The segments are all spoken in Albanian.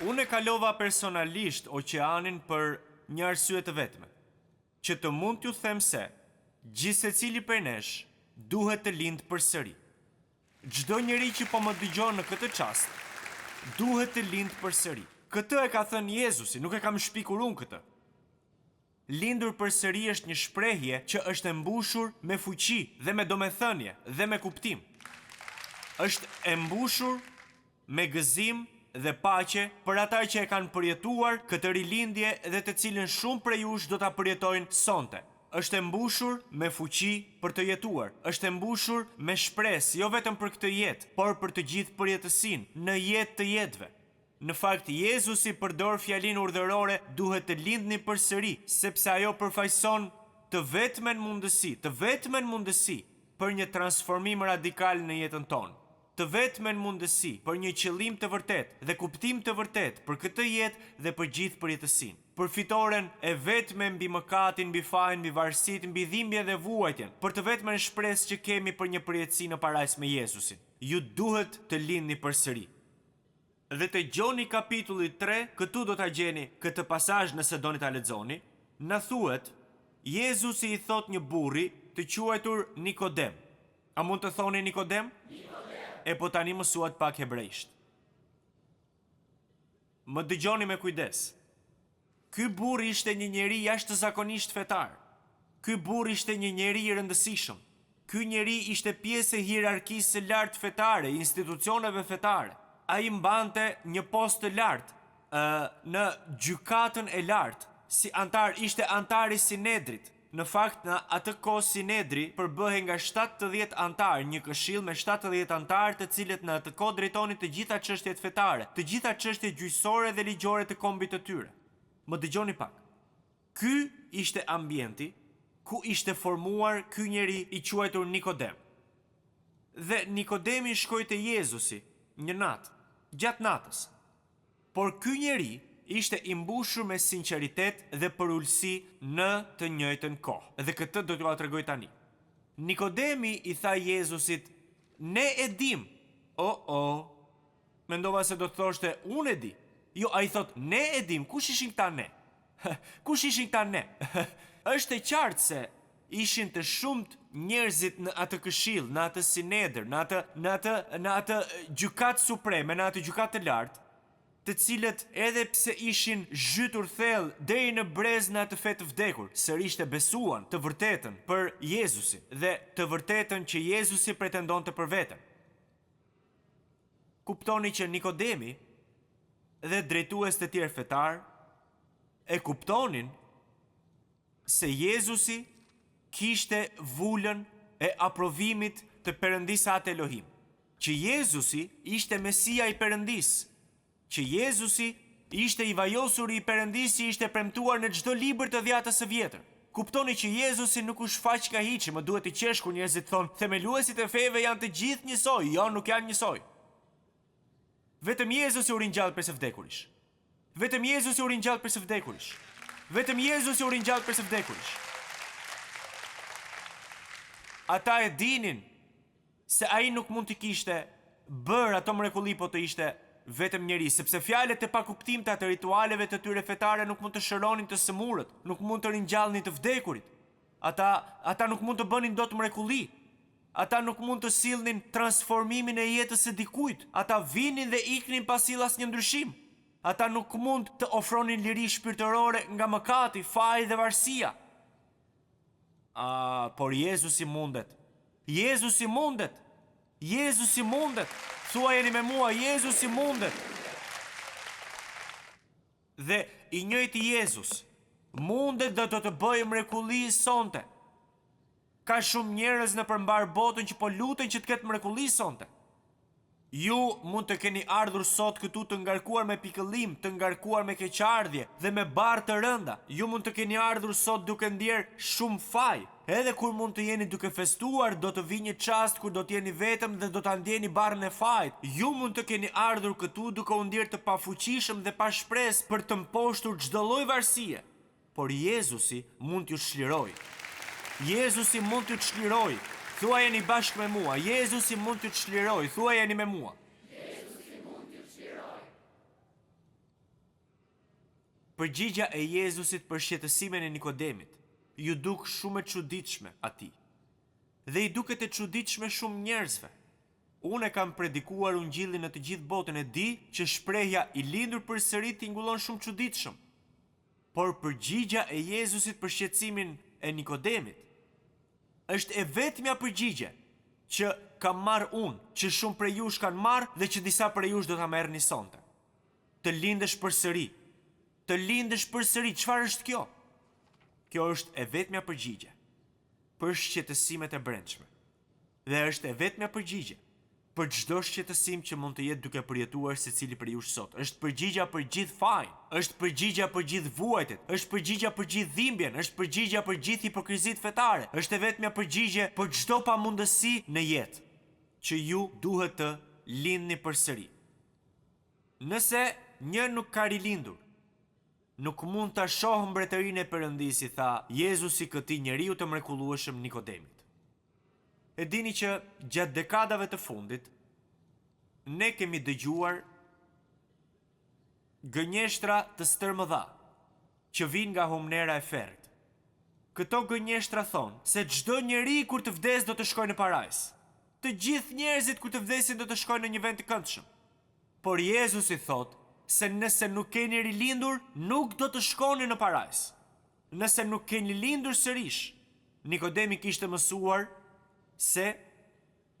Unë e kalova personalisht oqeanin për një arsye të vetme, që të mund t'ju them se gjithë secili prej nesh duhet të lindë përsëri. Çdo njeri që po më dëgjon në këtë çast duhet të lindë përsëri. Këtë e ka thënë Jezusi, nuk e kam shpikur unë këtë. Lindur përsëri është një shprehje që është e mbushur me fuqi dhe me domethënie dhe me kuptim. Është e mbushur me gëzim dhe paqe për ata që e kanë përjetuar këtë rilindje dhe të cilën shumë prej jush do ta përjetojnë sonte. Është e mbushur me fuqi për të jetuar. Është e mbushur me shpresë, jo vetëm për këtë jetë, por për të gjithë përjetësinë në jetë të jetëve. Në fakt, Jezusi përdor fjalinë urdhërore duhet të lindni përsëri, sepse ajo përfaqëson të vetmen mundësi për një transformim radikal në jetën tonë. Të vetmen mundësi për një qëllim të vërtet dhe kuptim të vërtet për këtë jetë dhe për gjithë përjetësinë. Për fitoren e vetme mbi mëkatin, mbi fajin, mbi varësitë, mbi dhimbje dhe vuajtjen, për të vetmen shpresë që kemi për një përjetësi në parajs me Jezusin. Ju duhet të lindni përsëri. Dhe te Gjoni kapitulli 3, këtu do ta gjeni këtë pasazh nëse doni ta lexoni, na thuhet, Jezusi i thot një burri të quajtur Nikodem. A mund të thoni Nikodem? E po tani mësuat pak hebrejisht. Më dëgjoni me kujdes. Ky burr ishte një njeri jashtëzakonisht fetar. Ky burr ishte një njeri i rëndësishëm. Ky njeri ishte pjesë e hierarkisë së lartë fetare, institucioneve fetare. Ai mbante një post të lartë në gjykatën e lartë. Si antar ishte antari Sinedrit. Në fakt, në atë kohë Sinedri përbëhej nga 70 antarë, një këshill me 70 antarë, të cilët në atë kohë drejtonin të gjitha çështjet fetare, të gjitha çështjet gjyqësore dhe ligjore të kombit të tyre. Më dëgjoni pak. Ky ishte ambienti ku ishte formuar ky njeri i quajtur Nikodem. Dhe Nikodemi shkoi te Jezusi një natë, gjatë natës. Por ky njeri ishte i mbushur me sinqeritet dhe përulësi në të njëjtën kohë. Dhe këtë do t'ju tregoj tani. Nikodemi i tha Jezusit, ne e dim. Mendova se do të thoshte, unë e di. Jo, ai thot, ne e dim. Kush ishin këta ne? Kush ishin këta ne? Është e qartë se ishin të shumt njerëzit në atë këshill, në atë Sinedër, në atë gjykatë supreme, në atë gjykatë të lartë, të cilët edhe pse ishin zhytur thellë deri në brez në atë fe të vdekur, sërish të besuan të vërtetën për Jezusin dhe të vërtetën që Jezusi pretendonte për veten. Kuptoni që Nikodemi dhe drejtues të tjerë fetar e kuptonin se Jezusi kishte vullën e aprovimit të Perëndisë atë Elohim, që Jezusi ishte Mesia i Perëndisë, që Jezusi ishte i vajosuri i Perëndisë që ishte premtuar në çdo libër të Dhjatës së Vjetër. Kuptoni që Jezusi nuk u shfaq ka hiç, më duhet të qesh kur njerëzit thonë themeluesit e feve janë të gjithë njësoj. Jo, nuk janë njësoj. Vetëm Jezusi u ringjall prej së vdekurish. Vetëm Jezusi u ringjall prej së vdekurish. Vetëm Jezusi u ringjall prej së vdekurish. Ata e dinin se ai nuk mund të kishte bërë ato mrekulli po të ishte vetëm njeri, sepse fjalët e pakuptimta të ritualeve të tyre fetare nuk mund të shëronin të sëmurët, nuk mund të ringjallnin të vdekurit. Ata nuk mund të bënin dot mrekulli. Ata nuk mund të sillnin transformimin e jetës së dikujt. Ata vinin dhe iknin pa sill asnjë ndryshim. Ata nuk mund të ofronin liri shpirtërore nga mëkati, faji dhe varësia. Por Jezusi mundet. Jezusi mundet. Jezusi mundet. Thuajeni me mua, Jezusi mundet. Dhe i njëjti Jezus mundet dhe do të bëjë mrekulli sonte. Ka shumë njerëz në përmbar botën që po luten që të ketë mrekulli sonte. Ju mund të keni ardhur sot këtu të ngarkuar me pikëllim, të ngarkuar me keqardhje dhe me barë të rënda. Ju mund të keni ardhur sot duke ndjer shumë faj. Edhe kur mund të jeni duke festuar, do të vijë një çast kur do të jeni vetëm dhe do ta ndjeni barrën e fajit. Ju mund të keni ardhur këtu duke u ndjer të pafuqishëm dhe pa shpresë për të mposhtur çdo lloj varësie. Por Jezusi mund t'ju çlirojë. Jezusi mund t'ju çlirojë. Thuajeni bashkë me mua, Jezusi mund t'ju çlirojë. Thuajeni me mua. Jezusi mund t'ju çlirojë. Përgjigja e Jezusit për shqetësimin e Nikodemit ju duk shumë e çuditshme atij. Dhe i duket e çuditshme shumë njerëzve. Unë e kam predikuar ungjillin në të gjithë botën, e di që shprehja i lindur përsëri tingëllon shumë çuditshëm. Por përgjigja e Jezusit për shqetësimin e Nikodemit është e vetmja përgjigje që kam marrë unë, që shumë prej jush kanë marrë dhe që disa prej jush do ta merrni sonte. Të lindesh përsëri. Të lindesh përsëri, çfarë është kjo? Kjo është e vetmja përgjigje për shqetësimet e brendshme. Dhe është e vetmja përgjigje për çdo shqetësim që mund të jetë duke përjetuar secili prej jush sot. Është përgjigja për gjithë fajin, është përgjigja për gjithë vuajtjet, është përgjigja për gjithë dhimbjen, është përgjigja për gjithë hipokrizitë fetare, është e vetmja përgjigje për çdo pamundësi në jetë që ju duhet të lindni përsëri. Nëse një nuk ka rilindur, nuk mund ta shohë mbretërinë e Perëndisë, tha Jezusi këtij njeriu të mrekullueshëm Nikodemit. E dini që gjatë dekadave të fundit ne kemi dëgjuar gënjeshtra të stërmëdha që vijnë nga humnera e ferrit. Këto gënjeshtra thonë se çdo njeri kur të vdes do të shkojë në parajs. Të gjithë njerëzit kur të vdesin do të shkojnë në një vend të këndshëm. Por Jezusi thotë se nëse nuk keni rilindur, nuk do të shkoni në parajs. Nëse nuk keni lindur sërish, Nikodemi kishte mësuar se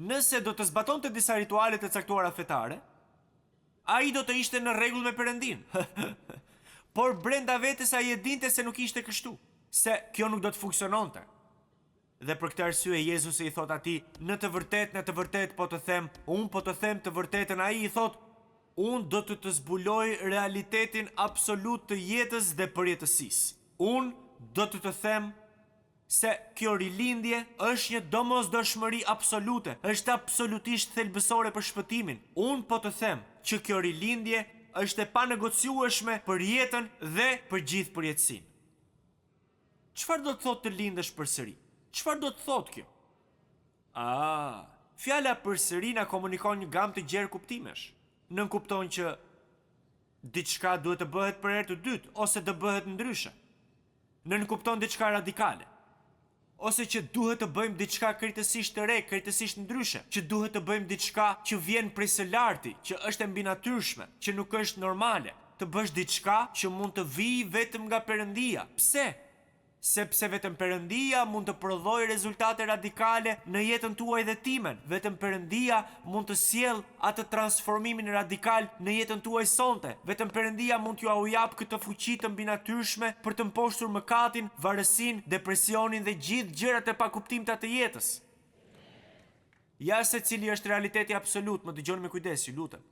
nëse do të zbatonte disa rituale të caktuara fetare, ai do të ishte në rregull me Perëndin. Por brenda vetes ai e dinte se nuk ishte kështu, se kjo nuk do të funksiononte. Dhe për këtë arsye Jezusi i thot atij, në të vërtet po të them, unë po të them të vërtetën, ai i thot, unë do të zbuloj realitetin absolut të jetës dhe përjetësisë. Unë do të them se kjo rilindje është një domosdoshmëri absolute, është absolutisht thelbësore për shpëtimin. Unë po të them që kjo rilindje është e panegociueshme për jetën dhe për gjithë përjetësinë. Çfarë do të thotë të lindesh përsëri? Çfarë do të thotë kjo? Fjala përsëri na komunikon një gamë të gjerë kuptimesh. Nën kupton që diçka duhet të bëhet për herë të dytë ose të bëhet ndryshe. Nën kupton diçka radikale. Ose që duhet të bëjmë diçka krejtësisht të re, krejtësisht ndryshe, që duhet të bëjmë diçka që vjen prej së larti, që është e mbinatyrshme, që nuk është normale, të bësh diçka që mund të vijë vetëm nga Perëndia. Pse? Sepse vetëm Perëndia mund të prodhojë rezultate radikale në jetën tuaj dhe timen. Vetëm Perëndia mund të sjellë atë transformimin radikal në jetën tuaj sonte. Vetëm Perëndia mund t'ju jap këtë fuqi të mbinatyrshme për të mposhtur mëkatin, varësinë, depresionin dhe gjithë gjërat e pakuptimta të jetës. Ja se cili është realiteti absolut, më dëgjoni me kujdes, ju lutem.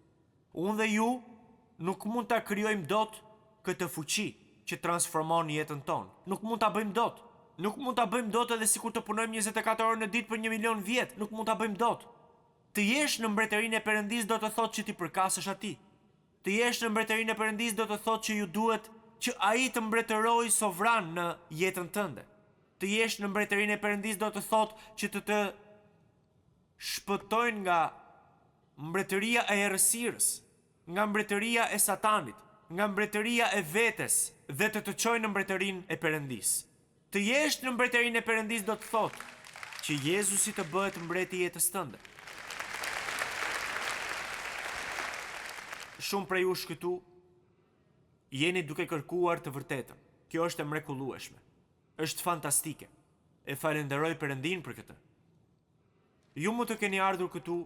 Unë dhe ju nuk mund ta krijojmë dot këtë fuqi që transformon jetën tonë. Nuk mund ta bëjmë dot. Nuk mund ta bëjmë dot edhe sikur të punojmë 24 orë në ditë për 1 milion vjet. Nuk mund ta bëjmë dot. Të jesh në mbretërinë e Perëndisë do të thotë që ti përkasesh atij. Të jesh në mbretërinë e Perëndisë do të thotë që ju duhet që ai të mbretërojë sovran në jetën tënde. Të jesh në mbretërinë e Perëndisë do të thotë që të shpëtojnë nga mbretëria e errësirës, nga mbretëria e Satanit, nga mbretëria e vetes dhe të çojnë në mbretërinë e Perëndisë. Të jesh në mbretërinë e Perëndisë do të thotë që Jezusi të bëhet mbreti i jetës tënde. Shumë prej jush këtu jeni duke kërkuar të vërtetën. Kjo është e mrekullueshme. Është fantastike. E falenderoj Perëndin për këtë. Ju mund të keni ardhur këtu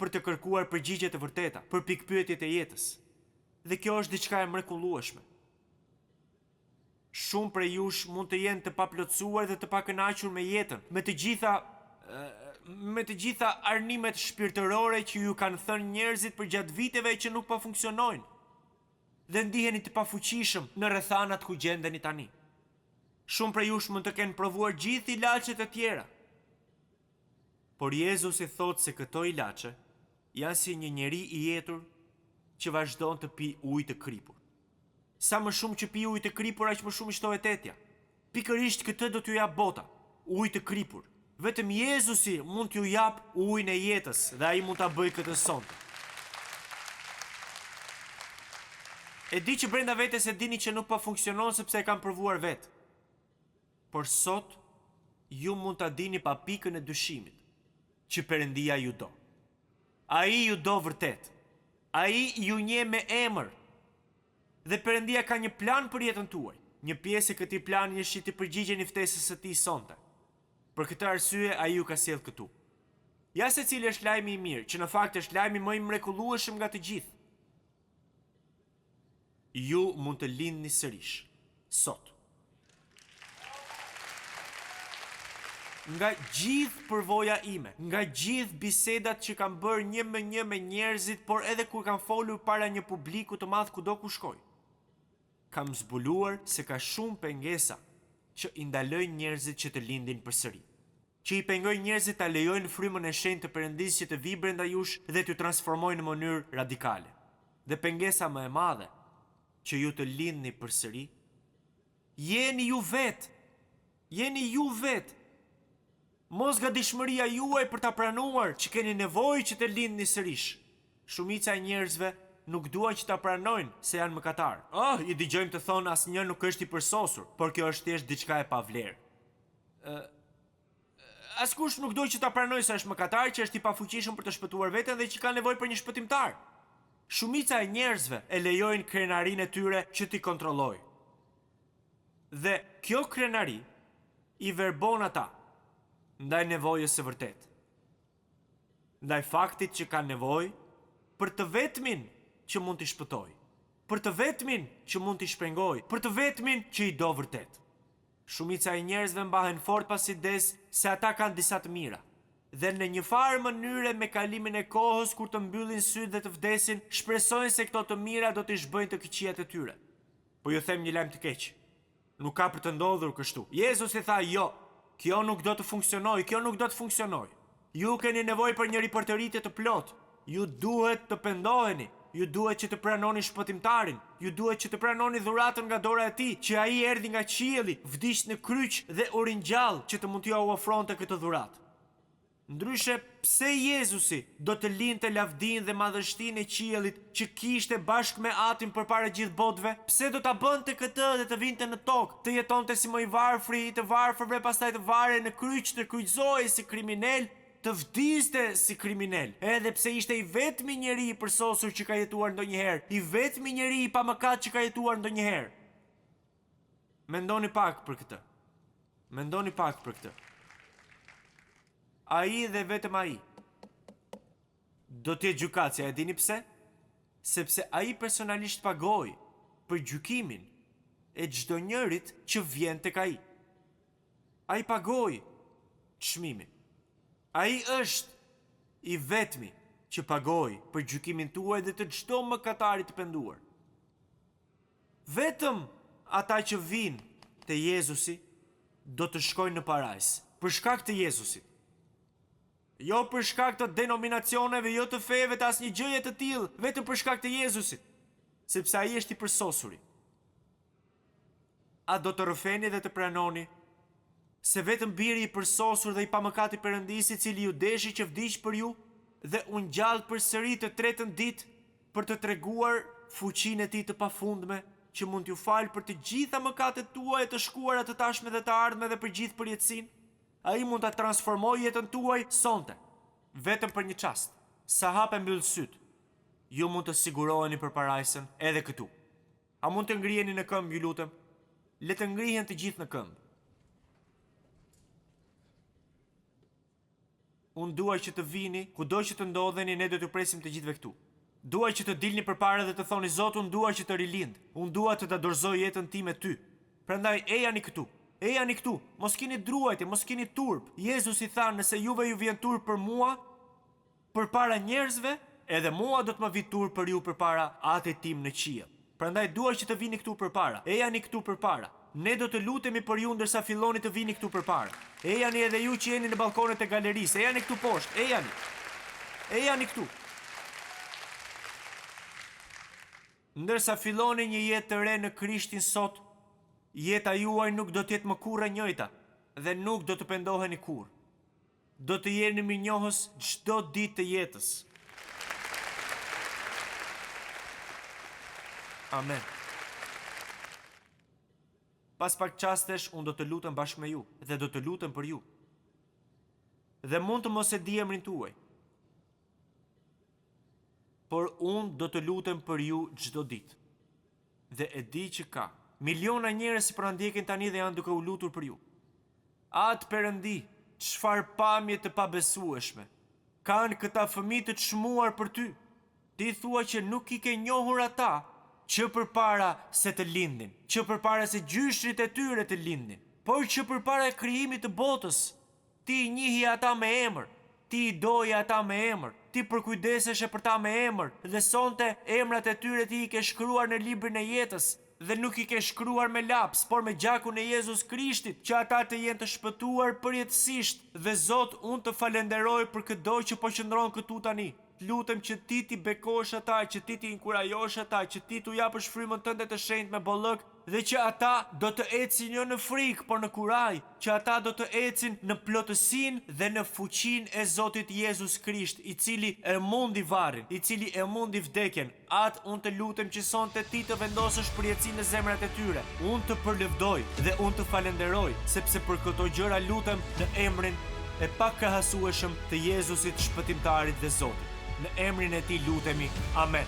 për të kërkuar përgjigje të vërteta, për pikpyetjet e jetës. Dhe kjo është diçka e mrekullueshme. Shumë prej jush mund të jenë të paplotësuar dhe të pakënaqur me jetën, me të gjitha arnimet shpirtërore që ju kanë thënë njerëzit për gjatë viteve që nuk po funksionojnë. Dhe ndiheni të pafuqishëm në rrethanat ku gjendeni tani. Shumë prej jush mund të kenë provuar gjithë ilaçet e tjera. Por Jezusi thotë se këto ilaçe janë si një njeri i jetur që vazhdon të pi ujë të kripur. Sa më shumë që pi ujë të kripur, aq më shumë shtohet etja. Pikërisht këtë do t'ju jap bota, ujë të kripur. Vetëm Jezusi mund t'ju jap ujin e jetës dhe ai mund ta bëjë këtë sonte. E di që brenda vetes e dini që nuk po funksionon sepse e kam provuar vetë. Por sot, ju mund ta dini pa pikën e dyshimit, që Perëndia ju do. Ai ju do vërtet. Ai ju njeh me emër. Dhe Perëndia ka një plan për jetën tuaj. Një pjesë e këtij plani është që të përgjigjeni ftesës së tij sonte. Për këtë arsye ai ju ka sjellë këtu. Ja se cili është lajmi i mirë, që në fakt është lajmi më i mrekullueshëm nga të gjithë. Ju mund të lindni sërish, sot. Nga gjithë përvoja ime, nga gjithë bisedat që kam bërë një me njerëzit, por edhe kur kam folur para një publiku të madh kudo ku shkoj, kam zbuluar se ka shumë pengesa që i ndalojnë njerëzit që të lindin përsëri. Që i pengojnë njerëzit ta lejojnë frymën e shenjtë të Perëndisë që të vijë brenda jush dhe t'ju transformojnë në mënyrë radikale. Dhe pengesa më e madhe që ju të lindni përsëri, jeni ju vetë. Jeni ju vetë. Mos gatishmëria juaj për ta pranuar që keni nevojë që të lindni sërish. Shumica e njerëzve nuk duan që ta pranojnë se janë mëkatar. I dëgjojmë të thonë asnjë nuk është i përsosur, por kjo është thjesht diçka e pavlerë. Askush nuk do që ta pranojë se është mëkatar, që është i pafuqishëm për të shpëtuar veten dhe që ka nevojë për një shpëtimtar. Shumica e njerëzve e lejojnë krenarinë e tyre që t'i kontrollojë. Dhe kjo krenari i verbon ata ndaj nevojës së vërtetë. Ndaj faktit që kanë nevojë për të vetmin që mund t'i shpëtojë, për të vetmin që mund t'i shpengojë, për të vetmin që i do vërtet. Shumica e njerëzve mbahen fort pasi des se ata kanë disa të mira. Dhe në një farë mënyre me kalimin e kohës kur të mbyllin sytë dhe të vdesin, shpresojnë se këto të mira do t'i zhbëjnë të këqijat e tyre. Po ju them një lajm të keq. Nuk ka për të ndodhur kështu. Jezusi tha jo, kjo nuk do të funksionojë, kjo nuk do të funksionojë. Ju keni nevojë për një ripërtëritje të plotë. Ju duhet të pendoheni. Ju duhet që të pranoni shpëtimtarin. Ju duhet që të pranoni dhuratën nga dora e tij, që ai erdhi nga qielli, vdiq në kryq dhe u ringjall që të mund t'ju ofronte këtë dhuratë. Ndryshe, pse Jezusi do të linte lavdinë dhe madhështinë e qiellit që kishte bashkë me Atin përpara gjithë botëve? Pse do ta bënte këtë dhe të vinte në tokë, të jetonte si më i varfri i të varfërve, pastaj të vare në kryq, të kryqëzohej si kriminal, të vdiste si kriminal, edhe pse ishte i vetmi njeri i përsosur që ka jetuar ndonjëherë, i vetmi njeri i pamëkat që ka jetuar ndonjëherë. Mendoni pak për këtë. Mendoni pak për këtë. Ai dhe vetëm ai do t'jetë gjykatësia, e dini pse? Sepse ai personalisht pagoi për gjykimin e çdo njërit që vjen tek ai. Ai pagoi çmimin. Ai është i vetmi që pagoi për gjykimin tuaj dhe të çdo mëkatari të penduar. Vetëm ata që vinë te Jezusi do të shkojnë në parajs, për shkak të Jezusit. Jo për shkak të denominacioneve, jo të feve, të asnjë gjëje të tillë, vetëm për shkak të Jezusit, sepse ai është i përsosuri. A do të rrëfeni dhe të pranoni se vetëm biri i përsosur dhe i pamëkat i Perëndisë, i cili ju deshi që vdiq për ju dhe u ngjall përsëri të tretën ditë për të treguar fuqinë e tij të pafundme, që mund t'ju falë për të gjitha mëkatet tuaja të shkuara, të tashme dhe të ardhme dhe për gjithë përjetësinë, ai mund ta transformojë jetën tuaj sonte, vetëm për një çast. Sa hap e mbyll syt, ju mund të siguroheni për parajsën edhe këtu. A mund të ngriheni në këmbë, ju lutem? Le të ngrihen të gjithë në këmbë. Unë duaj që të vini, kudo që të ndodheni, ne do t'ju presim të gjithëve këtu. Duaj që të dilni përpara dhe të thoni: Zot, unë dua që të rilind. Unë dua të ta dorëzoj jetën time ty. Prandaj ejani këtu. Ejani këtu. Mos keni druajtje, mos keni turp. Jezusi tha: nëse juve ju vjen turp për mua, përpara njerëzve, edhe mua do të më vi turp për ju përpara Atit tim në qiell. Prandaj duaj që të vini këtu përpara. Ejani këtu përpara. Ne do të lutemi për ju ndërsa filloni të vini këtu përpara. Ejani edhe ju që jeni në balkonet e galerisë. Ejani këtu poshtë. Ejani. Ejani këtu. Ndërsa filloni një jetë të re në Krishtin sot, jeta juaj nuk do të jetë më kurrë e njëjta dhe nuk do të pendoheni kurrë. Do të jeni mirënjohës çdo ditë të jetës. Amen. Pas pak qastesh, unë do të lutem bashkë me ju dhe do të lutem për ju. Dhe mund të mos e di emrin tuaj, por unë do të lutem për ju çdo ditë. Dhe e di që ka miliona njerëz që po na ndjekin tani dhe janë duke u lutur për ju. Atë Perëndi, çfarë pamje të pabesueshme. Kanë këta fëmijë të çmuar për ty. Ti thua që nuk i ke njohur ata që përpara se të lindin, që përpara se gjyshrit e tyre të lindin, por që përpara krijimit të botës, ti i njihi ata me emër, ti i doje ata me emër, ti përkujdeseshe për ta me emër, dhe sonte emrat e tyre ti i ke shkruar në librin e jetës, dhe nuk i ke shkruar me laps, por me gjakun e Jezus Krishtit, që ata të jenë të shpëtuar përjetësisht. Dhe Zot, unë të falenderoj për çdo që po qëndron këtu tani. Lutem që ti t'i bekosh ata, që ti t'i inkurajosh ata, që ti t'u japësh frymën tënde të shenjtë me bollëk, dhe që ata do të ecin jo në frikë, por në kuraj, që ata do të ecin në plotësinë dhe në fuqinë e Zotit Jezus Krisht, i cili e mundi varrin, i cili e mundi vdekjen. Atë unë të lutem që sonte ti të vendosësh përjetësinë në zemrat e tyre. Unë të përlëvdoj dhe unë të falenderoj, sepse për këto gjëra lutem në emrin e pakkrahasueshëm të Jezusit Shpëtimtarit dhe Zotit. Në emrin e tij lutemi. Amen.